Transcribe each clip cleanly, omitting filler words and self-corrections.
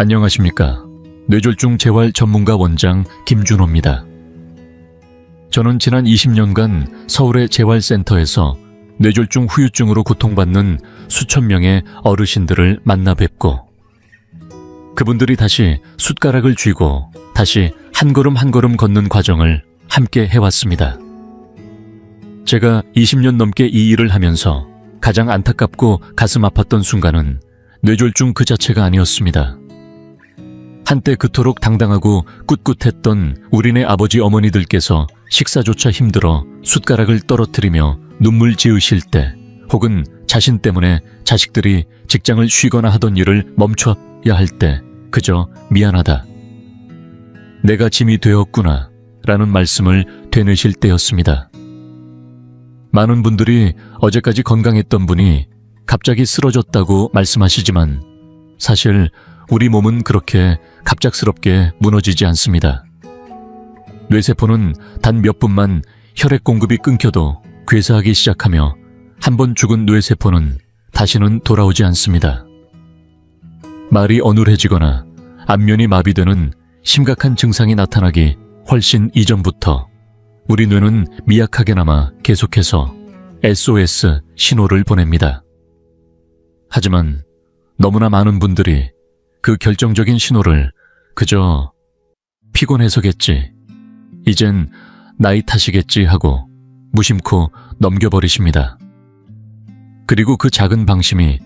안녕하십니까. 뇌졸중 재활 전문가 원장 김준호입니다. 저는 지난 20년간 서울의 재활센터에서 뇌졸중 후유증으로 고통받는 수천 명의 어르신들을 만나 뵙고 그분들이 다시 숟가락을 쥐고 다시 한 걸음 한 걸음 걷는 과정을 함께 해왔습니다. 제가 20년 넘게 이 일을 하면서 가장 안타깝고 가슴 아팠던 순간은 뇌졸중 그 자체가 아니었습니다. 한때 그토록 당당하고 꿋꿋했던 우리네 아버지 어머니들께서 식사조차 힘들어 숟가락을 떨어뜨리며 눈물 지으실 때, 혹은 자신 때문에 자식들이 직장을 쉬거나 하던 일을 멈춰야 할 때 그저 미안하다, 내가 짐이 되었구나 라는 말씀을 되뇌실 때였습니다. 많은 분들이 어제까지 건강했던 분이 갑자기 쓰러졌다고 말씀하시지만 사실 우리 몸은 그렇게 갑작스럽게 무너지지 않습니다. 뇌세포는 단 몇 분만 혈액 공급이 끊겨도 괴사하기 시작하며 한번 죽은 뇌세포는 다시는 돌아오지 않습니다. 말이 어눌해지거나 안면이 마비되는 심각한 증상이 나타나기 훨씬 이전부터 우리 뇌는 미약하게나마 계속해서 SOS 신호를 보냅니다. 하지만 너무나 많은 분들이 그 결정적인 신호를 그저 피곤해서겠지, 이젠 나이 탓이겠지 하고 무심코 넘겨버리십니다. 그리고 그 작은 방심이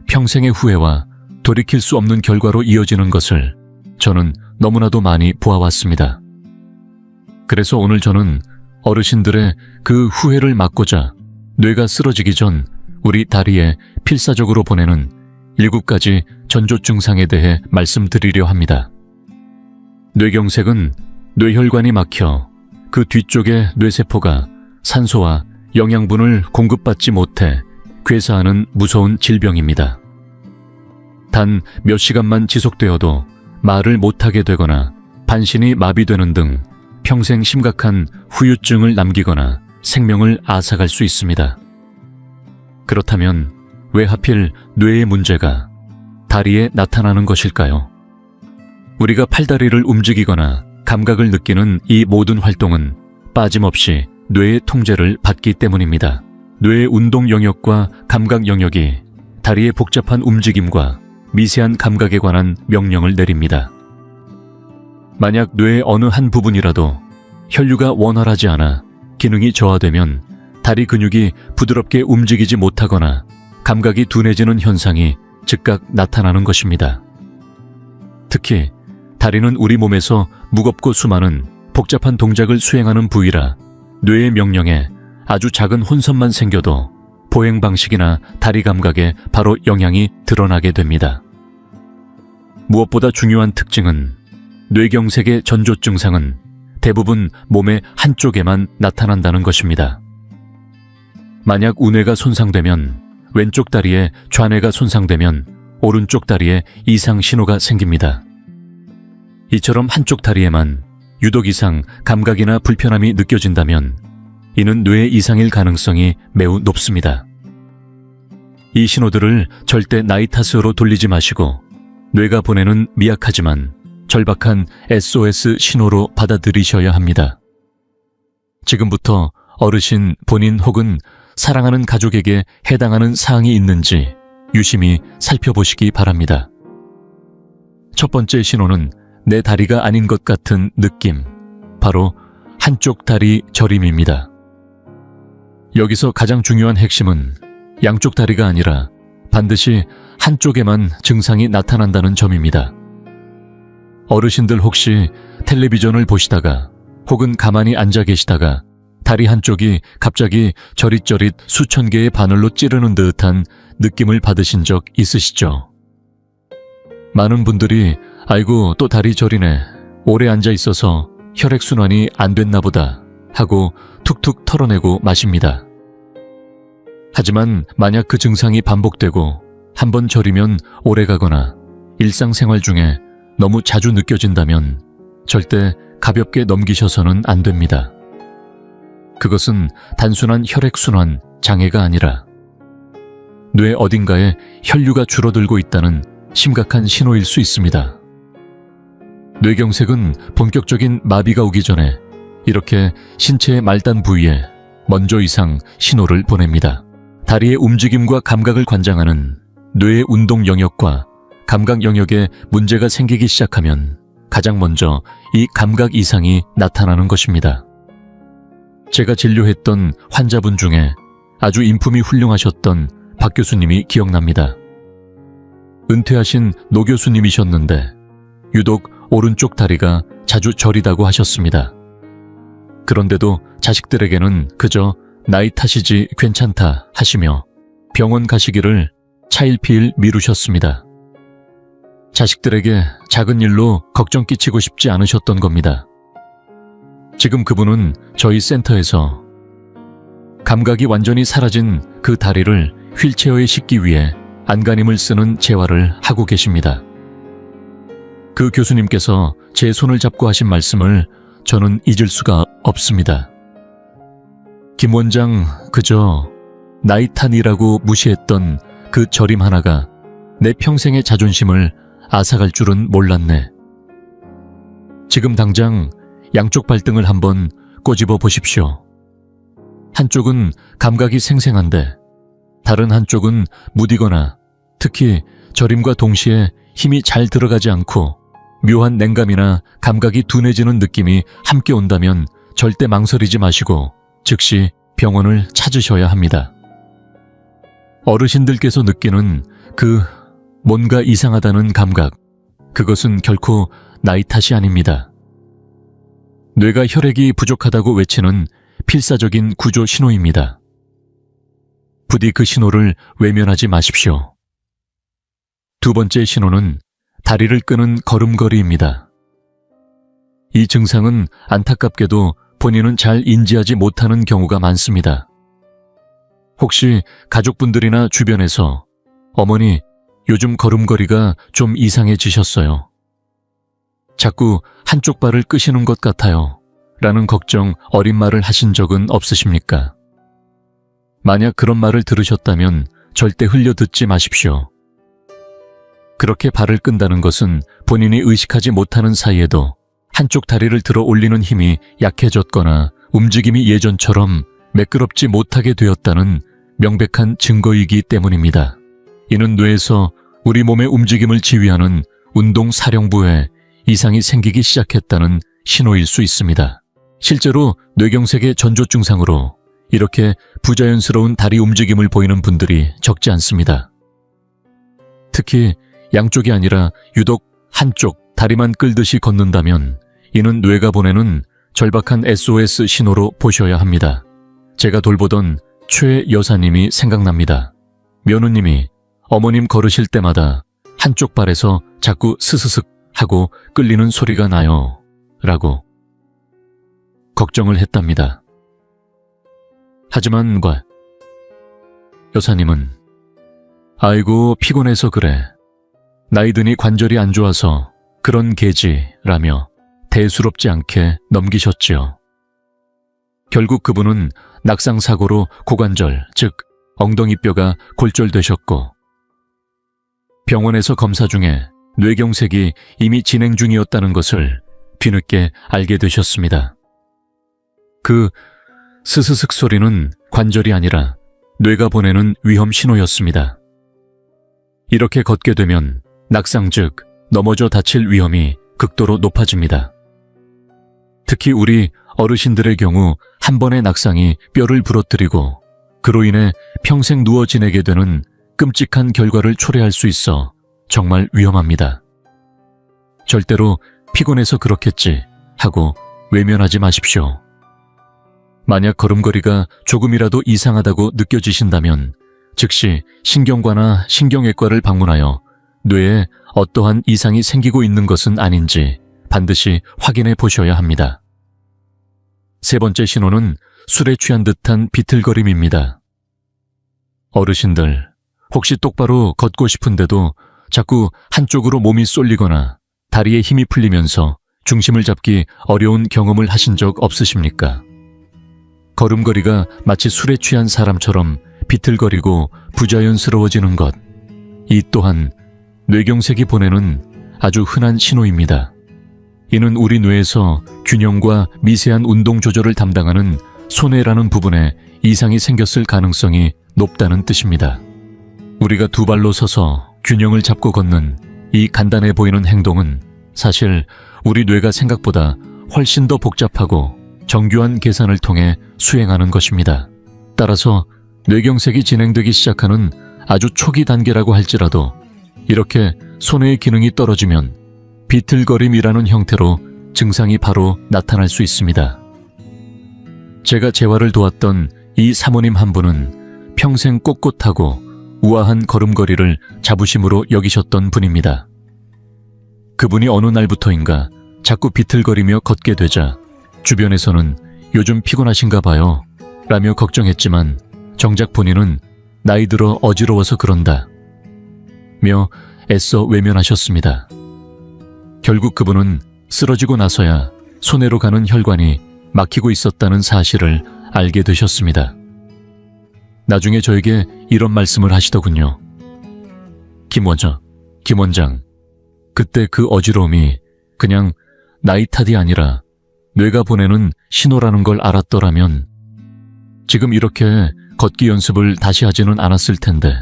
평생의 후회와 돌이킬 수 없는 결과로 이어지는 것을 저는 너무나도 많이 보아왔습니다. 그래서 오늘 저는 어르신들의 그 후회를 막고자 뇌가 쓰러지기 전 우리 다리에 필사적으로 보내는 7가지 전조 증상에 대해 말씀드리려 합니다. 뇌경색은 뇌혈관이 막혀 그 뒤쪽의 뇌세포가 산소와 영양분을 공급받지 못해 괴사하는 무서운 질병입니다. 단 몇 시간만 지속되어도 말을 못하게 되거나 반신이 마비되는 등 평생 심각한 후유증을 남기거나 생명을 앗아갈 수 있습니다. 그렇다면 왜 하필 뇌의 문제가 다리에 나타나는 것일까요? 우리가 팔다리를 움직이거나 감각을 느끼는 이 모든 활동은 빠짐없이 뇌의 통제를 받기 때문입니다. 뇌의 운동 영역과 감각 영역이 다리의 복잡한 움직임과 미세한 감각에 관한 명령을 내립니다. 만약 뇌의 어느 한 부분이라도 혈류가 원활하지 않아 기능이 저하되면 다리 근육이 부드럽게 움직이지 못하거나 감각이 둔해지는 현상이 즉각 나타나는 것입니다. 특히 다리는 우리 몸에서 무겁고 수많은 복잡한 동작을 수행하는 부위라 뇌의 명령에 아주 작은 혼선만 생겨도 보행 방식이나 다리 감각에 바로 영향이 드러나게 됩니다. 무엇보다 중요한 특징은 뇌경색의 전조 증상은 대부분 몸의 한쪽에만 나타난다는 것입니다. 만약 우뇌가 손상되면 왼쪽 다리에 좌뇌가 손상되면 오른쪽 다리에 이상 신호가 생깁니다. 이처럼 한쪽 다리에만 유독 이상 감각이나 불편함이 느껴진다면 이는 뇌 이상일 가능성이 매우 높습니다. 이 신호들을 절대 나이 탓으로 돌리지 마시고 뇌가 보내는 미약하지만 절박한 SOS 신호로 받아들이셔야 합니다. 지금부터 어르신 본인 혹은 사랑하는 가족에게 해당하는 사항이 있는지 유심히 살펴보시기 바랍니다. 첫 번째 신호는 내 다리가 아닌 것 같은 느낌, 바로 한쪽 다리 저림입니다. 여기서 가장 중요한 핵심은 양쪽 다리가 아니라 반드시 한쪽에만 증상이 나타난다는 점입니다. 어르신들 혹시 텔레비전을 보시다가 혹은 가만히 앉아 계시다가 다리 한쪽이 갑자기 저릿저릿 수천 개의 바늘로 찌르는 듯한 느낌을 받으신 적 있으시죠? 많은 분들이 아이고 또 다리 저리네, 오래 앉아 있어서 혈액순환이 안 됐나 보다 하고 툭툭 털어내고 마십니다. 하지만 만약 그 증상이 반복되고 한번 저리면 오래가거나 일상생활 중에 너무 자주 느껴진다면 절대 가볍게 넘기셔서는 안 됩니다. 그것은 단순한 혈액순환 장애가 아니라 뇌 어딘가에 혈류가 줄어들고 있다는 심각한 신호일 수 있습니다. 뇌경색은 본격적인 마비가 오기 전에 이렇게 신체의 말단 부위에 먼저 이상 신호를 보냅니다. 다리의 움직임과 감각을 관장하는 뇌의 운동 영역과 감각 영역에 문제가 생기기 시작하면 가장 먼저 이 감각 이상이 나타나는 것입니다. 제가 진료했던 환자분 중에 아주 인품이 훌륭하셨던 박 교수님이 기억납니다. 은퇴하신 노 교수님이셨는데 유독 오른쪽 다리가 자주 저리다고 하셨습니다. 그런데도 자식들에게는 그저 나이 탓이지 괜찮다 하시며 병원 가시기를 차일피일 미루셨습니다. 자식들에게 작은 일로 걱정 끼치고 싶지 않으셨던 겁니다. 지금 그분은 저희 센터에서 감각이 완전히 사라진 그 다리를 휠체어에 싣기 위해 안간힘을 쓰는 재활을 하고 계십니다. 그 교수님께서 제 손을 잡고 하신 말씀을 저는 잊을 수가 없습니다. 김 원장 그저 나이탄이라고 무시했던 그 절임 하나가 내 평생의 자존심을 앗아갈 줄은 몰랐네. 지금 당장 양쪽 발등을 한번 꼬집어 보십시오. 한쪽은 감각이 생생한데 다른 한쪽은 무디거나 특히 저림과 동시에 힘이 잘 들어가지 않고 묘한 냉감이나 감각이 둔해지는 느낌이 함께 온다면 절대 망설이지 마시고 즉시 병원을 찾으셔야 합니다. 어르신들께서 느끼는 그 뭔가 이상하다는 감각, 그것은 결코 나이 탓이 아닙니다. 뇌가 혈액이 부족하다고 외치는 필사적인 구조 신호입니다. 부디 그 신호를 외면하지 마십시오. 두 번째 신호는 다리를 끄는 걸음걸이입니다. 이 증상은 안타깝게도 본인은 잘 인지하지 못하는 경우가 많습니다. 혹시 가족분들이나 주변에서 어머니, 요즘 걸음걸이가 좀 이상해지셨어요. 자꾸 한쪽 발을 끄시는 것 같아요. 라는 걱정 어린 말을 하신 적은 없으십니까? 만약 그런 말을 들으셨다면 절대 흘려 듣지 마십시오. 그렇게 발을 끈다는 것은 본인이 의식하지 못하는 사이에도 한쪽 다리를 들어 올리는 힘이 약해졌거나 움직임이 예전처럼 매끄럽지 못하게 되었다는 명백한 증거이기 때문입니다. 이는 뇌에서 우리 몸의 움직임을 지휘하는 운동사령부에 이상이 생기기 시작했다는 신호일 수 있습니다. 실제로 뇌경색의 전조 증상으로 이렇게 부자연스러운 다리 움직임을 보이는 분들이 적지 않습니다. 특히 양쪽이 아니라 유독 한쪽 다리만 끌듯이 걷는다면 이는 뇌가 보내는 절박한 SOS 신호로 보셔야 합니다. 제가 돌보던 최 여사님이 생각납니다. 며느님이 어머님 걸으실 때마다 한쪽 발에서 자꾸 스스슥 하고 끌리는 소리가 나요. 라고 걱정을 했답니다. 하지만 여사님은 아이고 피곤해서 그래. 나이 드니 관절이 안 좋아서 그런 게지라며 대수롭지 않게 넘기셨지요. 결국 그분은 낙상사고로 고관절, 즉 엉덩이뼈가 골절되셨고 병원에서 검사 중에 뇌경색이 이미 진행 중이었다는 것을 뒤늦게 알게 되셨습니다. 그 스스슥 소리는 관절이 아니라 뇌가 보내는 위험 신호였습니다. 이렇게 걷게 되면 낙상 즉 넘어져 다칠 위험이 극도로 높아집니다. 특히 우리 어르신들의 경우 한 번의 낙상이 뼈를 부러뜨리고 그로 인해 평생 누워 지내게 되는 끔찍한 결과를 초래할 수 있어 정말 위험합니다. 절대로 피곤해서 그렇겠지 하고 외면하지 마십시오. 만약 걸음걸이가 조금이라도 이상하다고 느껴지신다면 즉시 신경과나 신경외과를 방문하여 뇌에 어떠한 이상이 생기고 있는 것은 아닌지 반드시 확인해 보셔야 합니다. 세 번째 신호는 술에 취한 듯한 비틀거림입니다. 어르신들, 혹시 똑바로 걷고 싶은데도 자꾸 한쪽으로 몸이 쏠리거나 다리에 힘이 풀리면서 중심을 잡기 어려운 경험을 하신 적 없으십니까? 걸음걸이가 마치 술에 취한 사람처럼 비틀거리고 부자연스러워지는 것, 이 또한 뇌경색이 보내는 아주 흔한 신호입니다. 이는 우리 뇌에서 균형과 미세한 운동 조절을 담당하는 손해라는 부분에 이상이 생겼을 가능성이 높다는 뜻입니다. 우리가 두 발로 서서 균형을 잡고 걷는 이 간단해 보이는 행동은 사실 우리 뇌가 생각보다 훨씬 더 복잡하고 정교한 계산을 통해 수행하는 것입니다. 따라서 뇌경색이 진행되기 시작하는 아주 초기 단계라고 할지라도 이렇게 손해의 기능이 떨어지면 비틀거림이라는 형태로 증상이 바로 나타날 수 있습니다. 제가 재활을 도왔던 이 사모님 한 분은 평생 꼿꼿하고 우아한 걸음걸이를 자부심으로 여기셨던 분입니다. 그분이 어느 날부터인가 자꾸 비틀거리며 걷게 되자 주변에서는 요즘 피곤하신가 봐요 라며 걱정했지만 정작 본인은 나이 들어 어지러워서 그런다 며 애써 외면하셨습니다. 결국 그분은 쓰러지고 나서야 손해로 가는 혈관이 막히고 있었다는 사실을 알게 되셨습니다. 나중에 저에게 이런 말씀을 하시더군요. 김 원장, 그때 그 어지러움이 그냥 나이 탓이 아니라 뇌가 보내는 신호라는 걸 알았더라면 지금 이렇게 걷기 연습을 다시 하지는 않았을 텐데.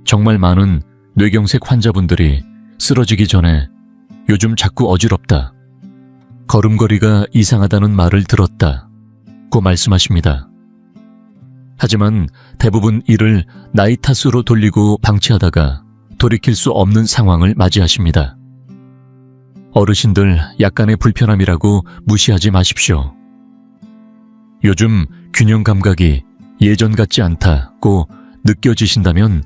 정말 많은 뇌경색 환자분들이 쓰러지기 전에 요즘 자꾸 어지럽다, 걸음걸이가 이상하다는 말을 들었다고 말씀하십니다. 하지만 대부분 이를 나이 탓으로 돌리고 방치하다가 돌이킬 수 없는 상황을 맞이하십니다. 어르신들 약간의 불편함이라고 무시하지 마십시오. 요즘 균형 감각이 예전 같지 않다고 느껴지신다면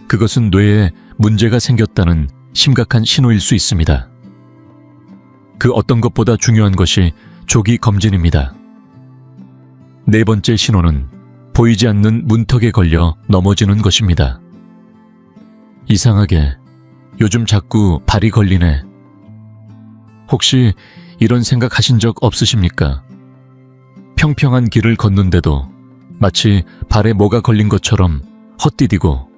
그것은 뇌에 문제가 생겼다는 심각한 신호일 수 있습니다. 그 어떤 것보다 중요한 것이 조기 검진입니다. 네 번째 신호는 보이지 않는 문턱에 걸려 넘어지는 것입니다. 이상하게 요즘 자꾸 발이 걸리네. 혹시 이런 생각 하신 적 없으십니까? 평평한 길을 걷는데도 마치 발에 뭐가 걸린 것처럼 헛디디고,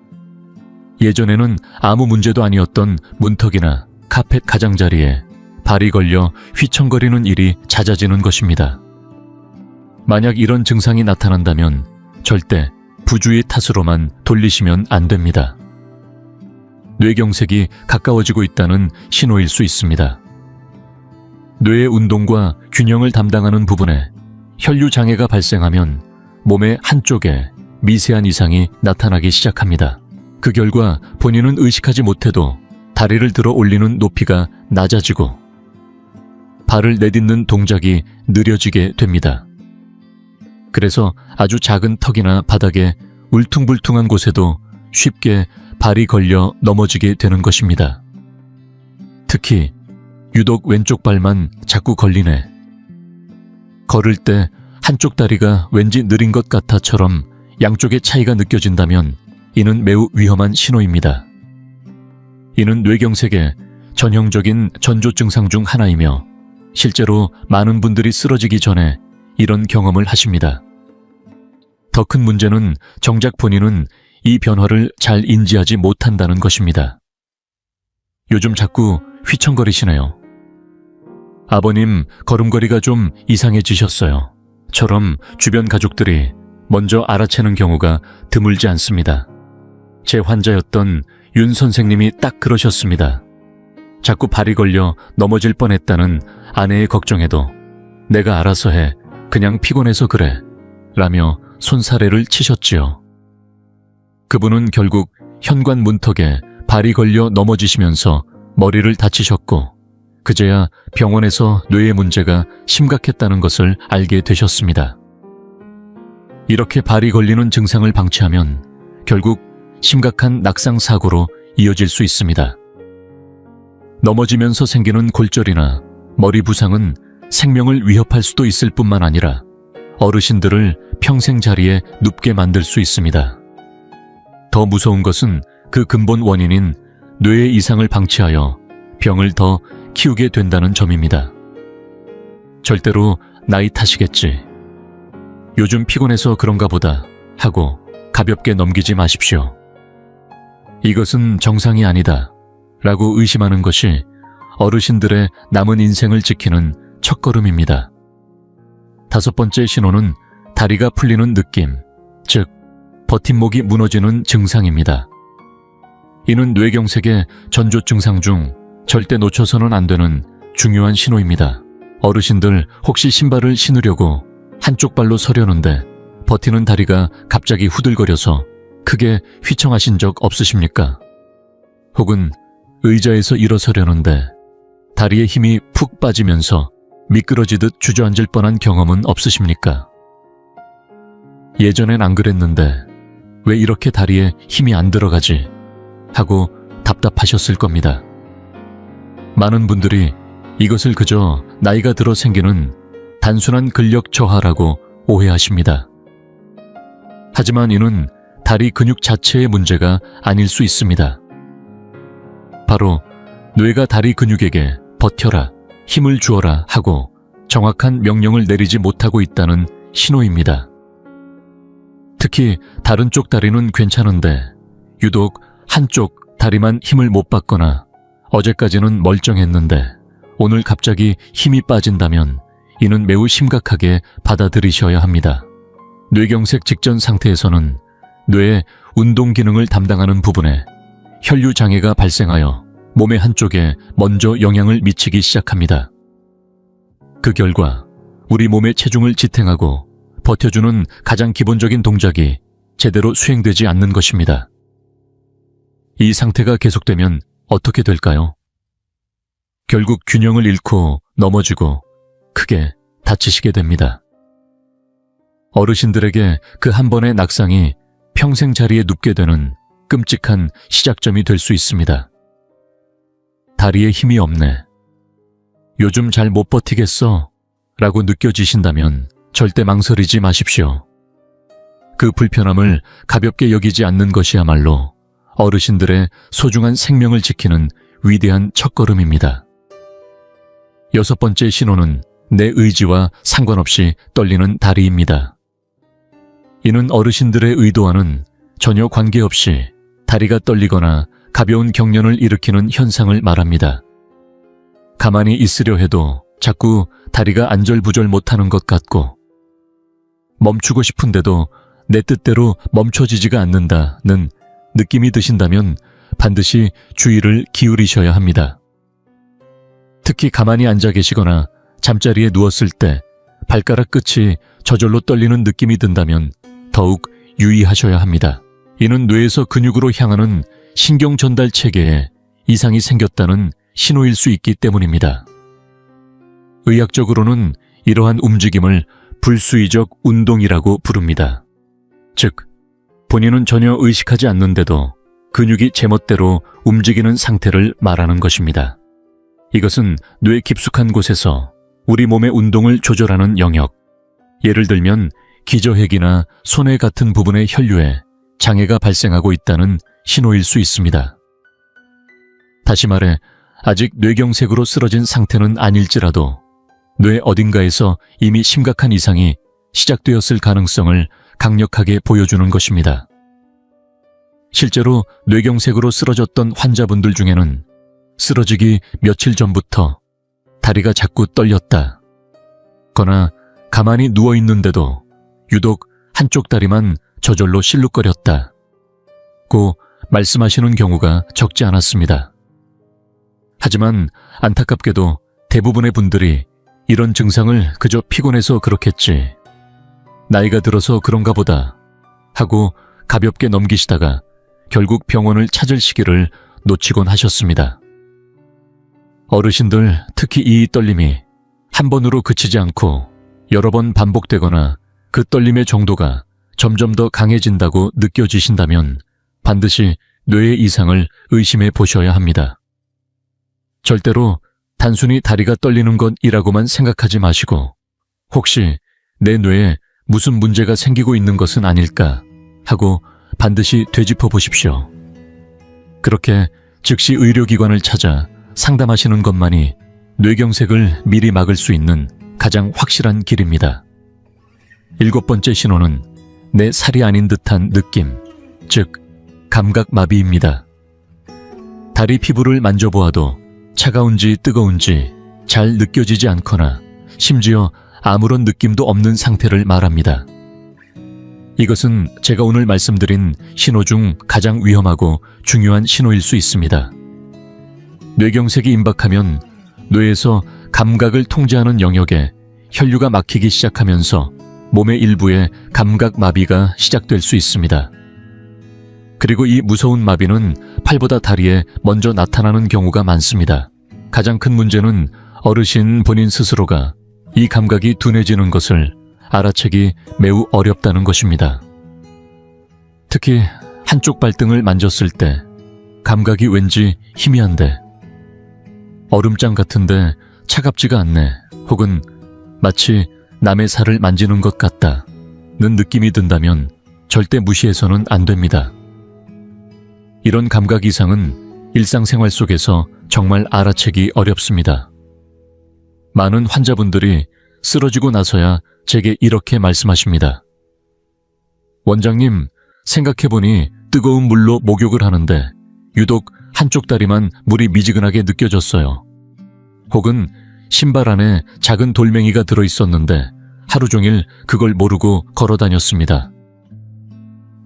예전에는 아무 문제도 아니었던 문턱이나 카펫 가장자리에 발이 걸려 휘청거리는 일이 잦아지는 것입니다. 만약 이런 증상이 나타난다면 절대 부주의 탓으로만 돌리시면 안 됩니다. 뇌경색이 가까워지고 있다는 신호일 수 있습니다. 뇌의 운동과 균형을 담당하는 부분에 혈류 장애가 발생하면 몸의 한쪽에 미세한 이상이 나타나기 시작합니다. 그 결과 본인은 의식하지 못해도 다리를 들어 올리는 높이가 낮아지고 발을 내딛는 동작이 느려지게 됩니다. 그래서 아주 작은 턱이나 바닥에 울퉁불퉁한 곳에도 쉽게 발이 걸려 넘어지게 되는 것입니다. 특히 유독 왼쪽 발만 자꾸 걸리네. 걸을 때 한쪽 다리가 왠지 느린 것 같아처럼 양쪽의 차이가 느껴진다면 이는 매우 위험한 신호입니다. 이는 뇌경색의 전형적인 전조 증상 중 하나이며 실제로 많은 분들이 쓰러지기 전에 이런 경험을 하십니다. 더 큰 문제는 정작 본인은 이 변화를 잘 인지하지 못한다는 것입니다. 요즘 자꾸 휘청거리시네요. 아버님 걸음걸이가 좀 이상해지셨어요. 처럼 주변 가족들이 먼저 알아채는 경우가 드물지 않습니다. 제 환자였던 윤 선생님이 딱 그러셨습니다. 자꾸 발이 걸려 넘어질 뻔했다는 아내의 걱정에도 내가 알아서 해, 그냥 피곤해서 그래 라며 손사래를 치셨지요. 그분은 결국 현관 문턱에 발이 걸려 넘어지시면서 머리를 다치셨고 그제야 병원에서 뇌의 문제가 심각했다는 것을 알게 되셨습니다. 이렇게 발이 걸리는 증상을 방치하면 결국 심각한 낙상사고로 이어질 수 있습니다. 넘어지면서 생기는 골절이나 머리 부상은 생명을 위협할 수도 있을 뿐만 아니라 어르신들을 평생 자리에 눕게 만들 수 있습니다. 더 무서운 것은 그 근본 원인인 뇌의 이상을 방치하여 병을 더 키우게 된다는 점입니다. 절대로 나이 탓이겠지, 요즘 피곤해서 그런가 보다 하고 가볍게 넘기지 마십시오. 이것은 정상이 아니다 라고 의심하는 것이 어르신들의 남은 인생을 지키는 첫걸음입니다. 5번째 신호는 다리가 풀리는 느낌, 즉 버팀목이 무너지는 증상입니다. 이는 뇌경색의 전조 증상 중 절대 놓쳐서는 안 되는 중요한 신호입니다. 어르신들 혹시 신발을 신으려고 한쪽 발로 서려는데 버티는 다리가 갑자기 후들거려서 크게 휘청하신 적 없으십니까? 혹은 의자에서 일어서려는데 다리에 힘이 푹 빠지면서 미끄러지듯 주저앉을 뻔한 경험은 없으십니까? 예전엔 안 그랬는데 왜 이렇게 다리에 힘이 안 들어가지? 하고 답답하셨을 겁니다. 많은 분들이 이것을 그저 나이가 들어 생기는 단순한 근력 저하라고 오해하십니다. 하지만 이는 다리 근육 자체의 문제가 아닐 수 있습니다. 바로 뇌가 다리 근육에게 버텨라, 힘을 주어라 하고 정확한 명령을 내리지 못하고 있다는 신호입니다. 특히 다른 쪽 다리는 괜찮은데 유독 한쪽 다리만 힘을 못 받거나 어제까지는 멀쩡했는데 오늘 갑자기 힘이 빠진다면 이는 매우 심각하게 받아들이셔야 합니다. 뇌경색 직전 상태에서는 뇌의 운동 기능을 담당하는 부분에 혈류 장애가 발생하여 몸의 한쪽에 먼저 영향을 미치기 시작합니다. 그 결과 우리 몸의 체중을 지탱하고 버텨주는 가장 기본적인 동작이 제대로 수행되지 않는 것입니다. 이 상태가 계속되면 어떻게 될까요? 결국 균형을 잃고 넘어지고 크게 다치시게 됩니다. 어르신들에게 그 한 번의 낙상이 평생 자리에 눕게 되는 끔찍한 시작점이 될 수 있습니다. 다리에 힘이 없네. 요즘 잘 못 버티겠어. 라고 느껴지신다면 절대 망설이지 마십시오. 그 불편함을 가볍게 여기지 않는 것이야말로 어르신들의 소중한 생명을 지키는 위대한 첫걸음입니다. 6번째 신호는 내 의지와 상관없이 떨리는 다리입니다. 이는 어르신들의 의도와는 전혀 관계없이 다리가 떨리거나 가벼운 경련을 일으키는 현상을 말합니다. 가만히 있으려 해도 자꾸 다리가 안절부절 못하는 것 같고 멈추고 싶은데도 내 뜻대로 멈춰지지가 않는다는 느낌이 드신다면 반드시 주의를 기울이셔야 합니다. 특히 가만히 앉아 계시거나 잠자리에 누웠을 때 발가락 끝이 저절로 떨리는 느낌이 든다면 더욱 유의하셔야 합니다. 이는 뇌에서 근육으로 향하는 신경 전달 체계에 이상이 생겼다는 신호일 수 있기 때문입니다. 의학적으로는 이러한 움직임을 불수의적 운동이라고 부릅니다. 즉, 본인은 전혀 의식하지 않는데도 근육이 제멋대로 움직이는 상태를 말하는 것입니다. 이것은 뇌 깊숙한 곳에서 우리 몸의 운동을 조절하는 영역, 예를 들면 기저핵이나 손해 같은 부분의 혈류에 장애가 발생하고 있다는 신호일 수 있습니다. 다시 말해 아직 뇌경색으로 쓰러진 상태는 아닐지라도 뇌 어딘가에서 이미 심각한 이상이 시작되었을 가능성을 강력하게 보여주는 것입니다. 실제로 뇌경색으로 쓰러졌던 환자분들 중에는 쓰러지기 며칠 전부터 다리가 자꾸 떨렸다 거나 가만히 누워있는데도 유독 한쪽 다리만 저절로 실룩거렸다 고 말씀하시는 경우가 적지 않았습니다. 하지만 안타깝게도 대부분의 분들이 이런 증상을 그저 피곤해서 그렇겠지, 나이가 들어서 그런가 보다 하고 가볍게 넘기시다가 결국 병원을 찾을 시기를 놓치곤 하셨습니다. 어르신들 특히 이 떨림이 한 번으로 그치지 않고 여러 번 반복되거나 그 떨림의 정도가 점점 더 강해진다고 느껴지신다면 반드시 뇌의 이상을 의심해 보셔야 합니다. 절대로 단순히 다리가 떨리는 것이라고만 생각하지 마시고 혹시 내 뇌에 무슨 문제가 생기고 있는 것은 아닐까 하고 반드시 되짚어 보십시오. 그렇게 즉시 의료기관을 찾아 상담하시는 것만이 뇌경색을 미리 막을 수 있는 가장 확실한 길입니다. 7번째 신호는 내 살이 아닌 듯한 느낌, 즉 감각마비입니다. 다리 피부를 만져보아도 차가운지 뜨거운지 잘 느껴지지 않거나 심지어 아무런 느낌도 없는 상태를 말합니다. 이것은 제가 오늘 말씀드린 신호 중 가장 위험하고 중요한 신호일 수 있습니다. 뇌경색이 임박하면 뇌에서 감각을 통제하는 영역에 혈류가 막히기 시작하면서 몸의 일부에 감각 마비가 시작될 수 있습니다. 그리고 이 무서운 마비는 팔보다 다리에 먼저 나타나는 경우가 많습니다. 가장 큰 문제는 어르신 본인 스스로가 이 감각이 둔해지는 것을 알아채기 매우 어렵다는 것입니다. 특히 한쪽 발등을 만졌을 때 감각이 왠지 희미한데, 얼음장 같은데 차갑지가 않네, 혹은 마치 남의 살을 만지는 것 같다는 느낌이 든다면 절대 무시해서는 안 됩니다. 이런 감각 이상은 일상생활 속에서 정말 알아채기 어렵습니다. 많은 환자분들이 쓰러지고 나서야 제게 이렇게 말씀하십니다. 원장님, 생각해보니 뜨거운 물로 목욕을 하는데 유독 한쪽 다리만 물이 미지근하게 느껴졌어요. 혹은 신발 안에 작은 돌멩이가 들어있었는데 하루 종일 그걸 모르고 걸어 다녔습니다.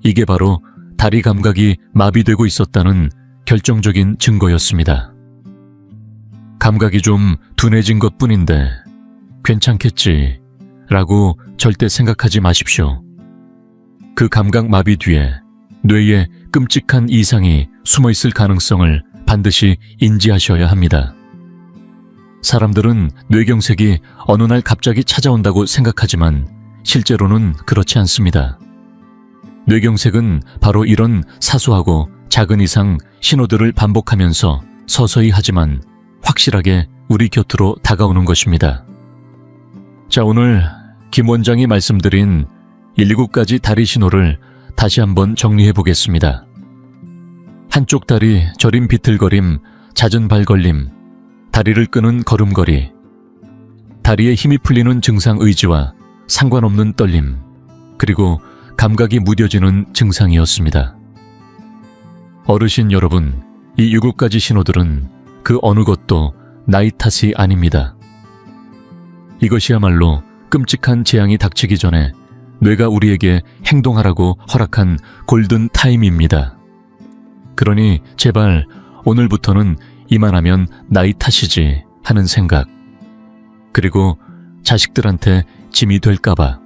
이게 바로 다리 감각이 마비되고 있었다는 결정적인 증거였습니다. 감각이 좀 둔해진 것 뿐인데 괜찮겠지 라고 절대 생각하지 마십시오. 그 감각 마비 뒤에 뇌에 끔찍한 이상이 숨어 있을 가능성을 반드시 인지하셔야 합니다. 사람들은 뇌경색이 어느 날 갑자기 찾아온다고 생각하지만 실제로는 그렇지 않습니다. 뇌경색은 바로 이런 사소하고 작은 이상 신호들을 반복하면서 서서히 하지만 확실하게 우리 곁으로 다가오는 것입니다. 자, 오늘 김 원장이 말씀드린 119가지 다리 신호를 다시 한번 정리해 보겠습니다. 한쪽 다리 저림 비틀거림, 잦은 발걸림, 다리를 끄는 걸음걸이, 다리에 힘이 풀리는 증상 의지와 상관없는 떨림, 그리고 감각이 무뎌지는 증상이었습니다. 어르신 여러분, 이 7가지 신호들은 그 어느 것도 나이 탓이 아닙니다. 이것이야말로 끔찍한 재앙이 닥치기 전에 뇌가 우리에게 행동하라고 허락한 골든 타임입니다. 그러니 제발 오늘부터는 이만하면 나이 탓이지 하는 생각, 그리고 자식들한테 짐이 될까봐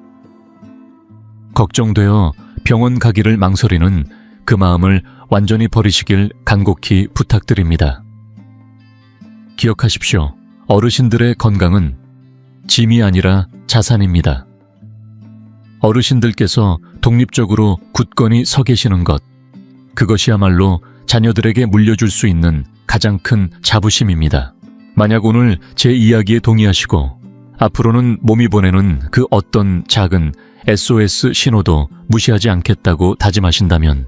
걱정되어 병원 가기를 망설이는 그 마음을 완전히 버리시길 간곡히 부탁드립니다. 기억하십시오. 어르신들의 건강은 짐이 아니라 자산입니다. 어르신들께서 독립적으로 굳건히 서 계시는 것, 그것이야말로 자녀들에게 물려줄 수 있는 가장 큰 자부심입니다. 만약 오늘 제 이야기에 동의하시고 앞으로는 몸이 보내는 그 어떤 작은 SOS 신호도 무시하지 않겠다고 다짐하신다면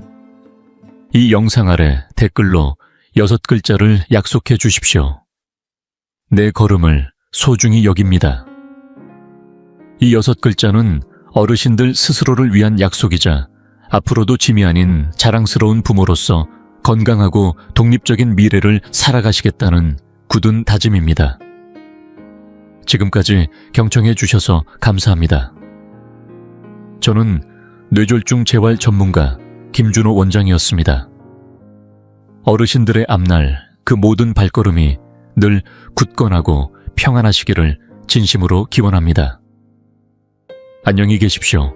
이 영상 아래 댓글로 6글자를 약속해 주십시오. 내 걸음을 소중히 여깁니다. 이 6글자는 어르신들 스스로를 위한 약속이자 앞으로도 짐이 아닌 자랑스러운 부모로서 건강하고 독립적인 미래를 살아가시겠다는 굳은 다짐입니다. 지금까지 경청해 주셔서 감사합니다. 저는 뇌졸중 재활 전문가 김준호 원장이었습니다. 어르신들의 앞날 그 모든 발걸음이 늘 굳건하고 평안하시기를 진심으로 기원합니다. 안녕히 계십시오.